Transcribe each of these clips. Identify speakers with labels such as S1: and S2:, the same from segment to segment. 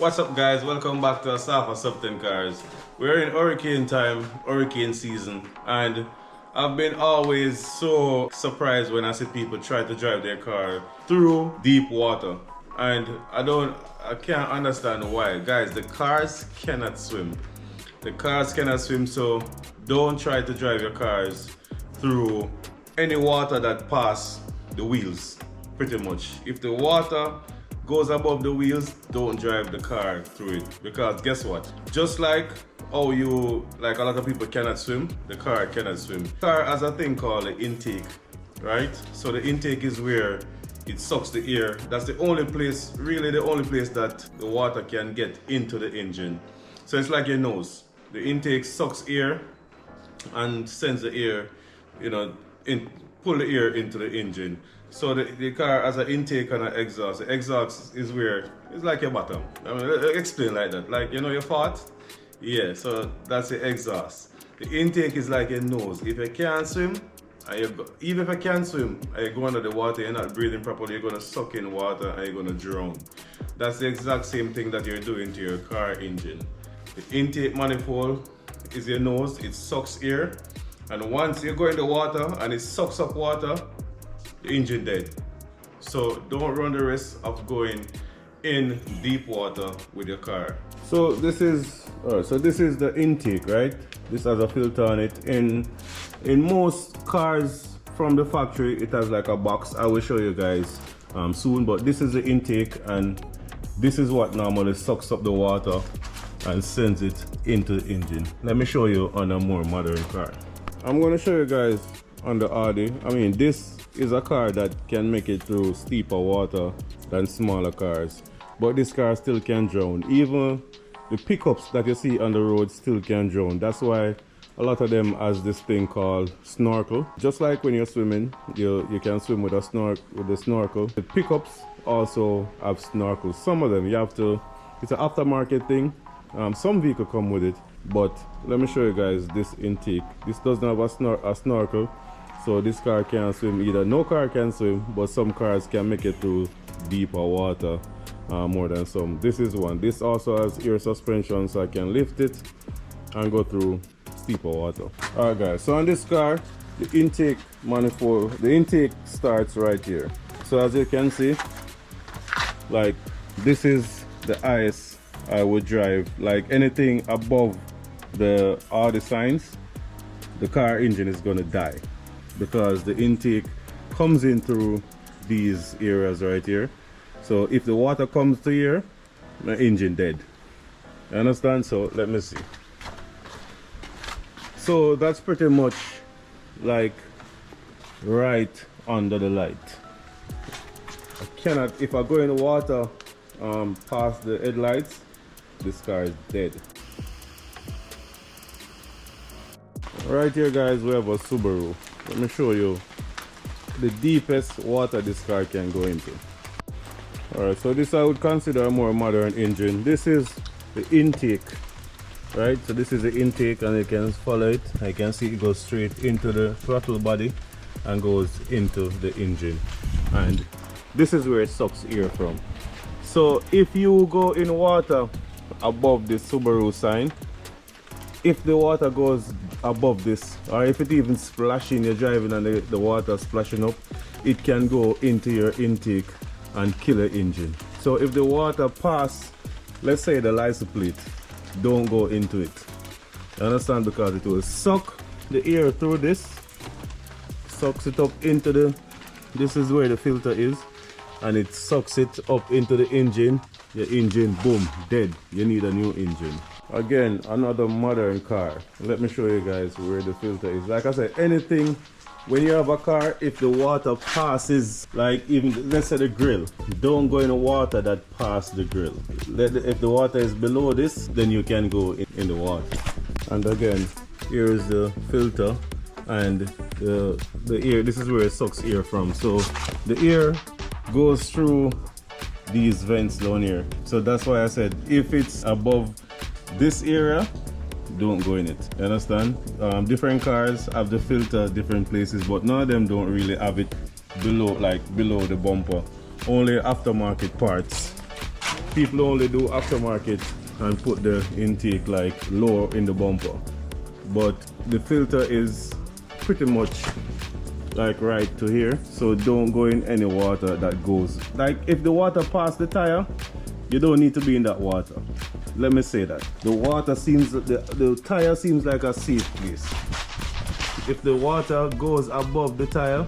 S1: What's up, guys? Welcome back to Asafa Sub 10 Cars. We're in hurricane time, hurricane season, and I've been always so surprised when I see people try to drive their car through deep water. And I can't understand why. Guys, the cars cannot swim. The cars cannot swim, so don't try to drive your cars through any water that pass the wheels, pretty much. If the water goes above the wheels, don't drive the car through it, because guess what? Just like a lot of people cannot swim, the car cannot swim. The car has a thing called the intake, right? So the intake is where it sucks the air. That's the only place, really the only place that the water can get into the engine. So it's like your nose. The intake sucks air and sends the air, pull the air into the engine. So the car has an intake and an exhaust. The exhaust is where, it's like your bottom. I mean, explain like that. Like, your fart? Yeah, so that's the exhaust. The intake is like your nose. If you can't swim, even if you can't swim and you go under the water, you're not breathing properly, you're gonna suck in water and you're gonna drown. That's the exact same thing that you're doing to your car engine. The intake manifold is your nose, it sucks air, and once you go in the water and it sucks up water, the engine dead. So don't run the risk of going in deep water with your car. So this is the intake, right? This has a filter on it. In most cars from the factory, it has like a box. I will show you guys soon, but this is the intake, and this is what normally sucks up the water and sends it into the engine. Let me show you on a more modern car. I'm going to show you guys on the Audi. I mean, this is a car that can make it through steeper water than smaller cars, but this car still can drown. Even the pickups that you see on the road still can drown. That's why a lot of them has this thing called snorkel. Just like when you're swimming, you can swim with the snorkel. The pickups also have snorkels. Some of them you have to, it's an aftermarket thing. Some vehicles come with it, but let me show you guys this intake. This doesn't have a snorkel, so this car can't swim either. No car can swim, but some cars can make it through deeper water more than some. This is one. This also has air suspension, so I can lift it and go through steeper water. Alright guys, so on this car, the intake manifold, the intake starts right here. So as you can see, like, this is the highest I would drive. Like, anything above all the signs, the car engine is gonna die, because the intake comes in through these areas right here. So if the water comes to here, my engine dead. You understand? So let me see. So that's pretty much like right under the light. I cannot, if I go in the water past the headlights, this car is dead. Right here guys, we have a Subaru. Let me show you the deepest water this car can go into. Alright, so this I would consider a more modern engine. This is the intake, right? So this is the intake, and you can follow it. I can see it goes straight into the throttle body and goes into the engine, and this is where it sucks air from. So if you go in water above this Subaru sign, if the water goes above this, or if it even splashing, you're driving and the water splashing up, it can go into your intake and kill the engine. So if the water pass, let's say the license plate, don't go into it. You understand? Because it will suck the air through this, sucks it up into this is where the filter is, and it sucks it up into the engine. Your engine, boom, dead. You need a new engine. Again, another modern car. Let me show you guys where the filter is. Like I said, anything, when you have a car, if the water passes, like even, let's say the grill, don't go in the water that pass the grill. If the water is below this, then you can go in the water. And again, here is the filter, and the air, this is where it sucks air from. So the air goes through these vents down here. So that's why I said, if it's above this area, don't go in it. You understand? Different cars have the filter different places, but none of them don't really have it below, like below the bumper. Only aftermarket parts People only do aftermarket and put the intake like lower in the bumper, but the filter is pretty much like right to here, so don't go in any water that goes, like if the water pass the tire, you don't need to be in that water. Let me say that the water seems, the tire seems like a safe place. If the water goes above the tire,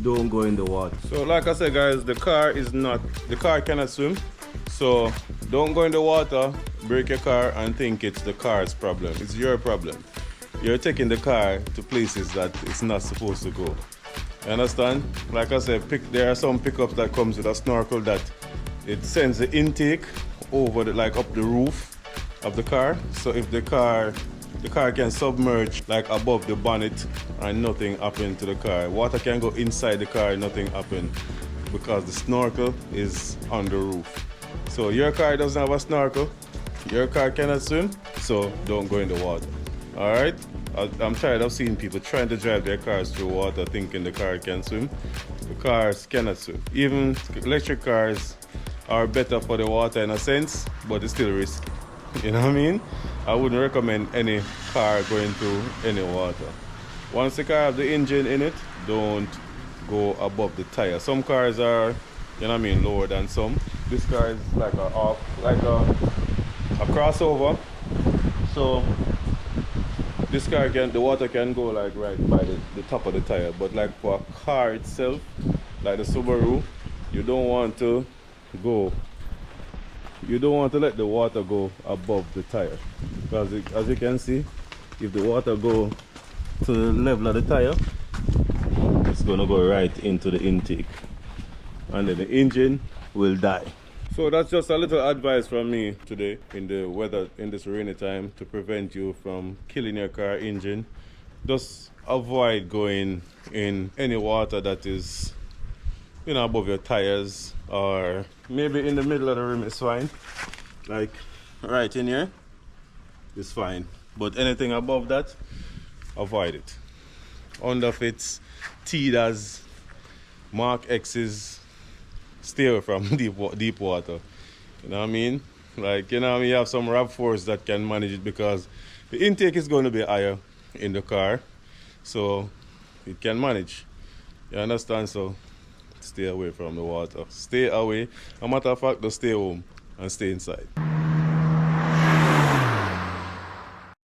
S1: don't go in the water. So like I said guys, the car cannot swim, so don't go in the water, break your car and think it's the car's problem. It's your problem. You're taking the car to places that it's not supposed to go. You understand? Like I said, there are some pickups that comes with a snorkel that it sends the intake over like up the roof of the car. So if the car can submerge like above the bonnet and nothing happen to the car. Water can go inside the car and nothing happen because the snorkel is on the roof. So your car doesn't have a snorkel, your car cannot swim, so don't go in the water. Alright? I'm tired of seeing people trying to drive their cars through water thinking the car can swim. The cars cannot swim. Even electric cars are better for the water in a sense, but it's still risky. You know what I mean? I wouldn't recommend any car going through any water. Once the car have the engine in it, don't go above the tire. Some cars are, you know what I mean, lower than some. This car is like a crossover. So this car the water can go like right by the top of the tire. But like for a car itself, like the Subaru, you don't want to let the water go above the tire, because as you can see, if the water go to the level of the tire, it's gonna go right into the intake and then the engine will die. So that's just a little advice from me today in the weather, in this rainy time, to prevent you from killing your car engine. Just avoid going in any water that is, you know, above your tires, or maybe in the middle of the rim is fine. Like right in here is fine, but anything above that, avoid it. Underfits, Tidas, Mark X's, stay away from deep water. You know what I mean? Like, you know, you have some RAV4s that can manage it because the intake is going to be higher in the car, so it can manage. You understand? So stay away from the water. Stay away. A matter of fact, just stay home and stay inside.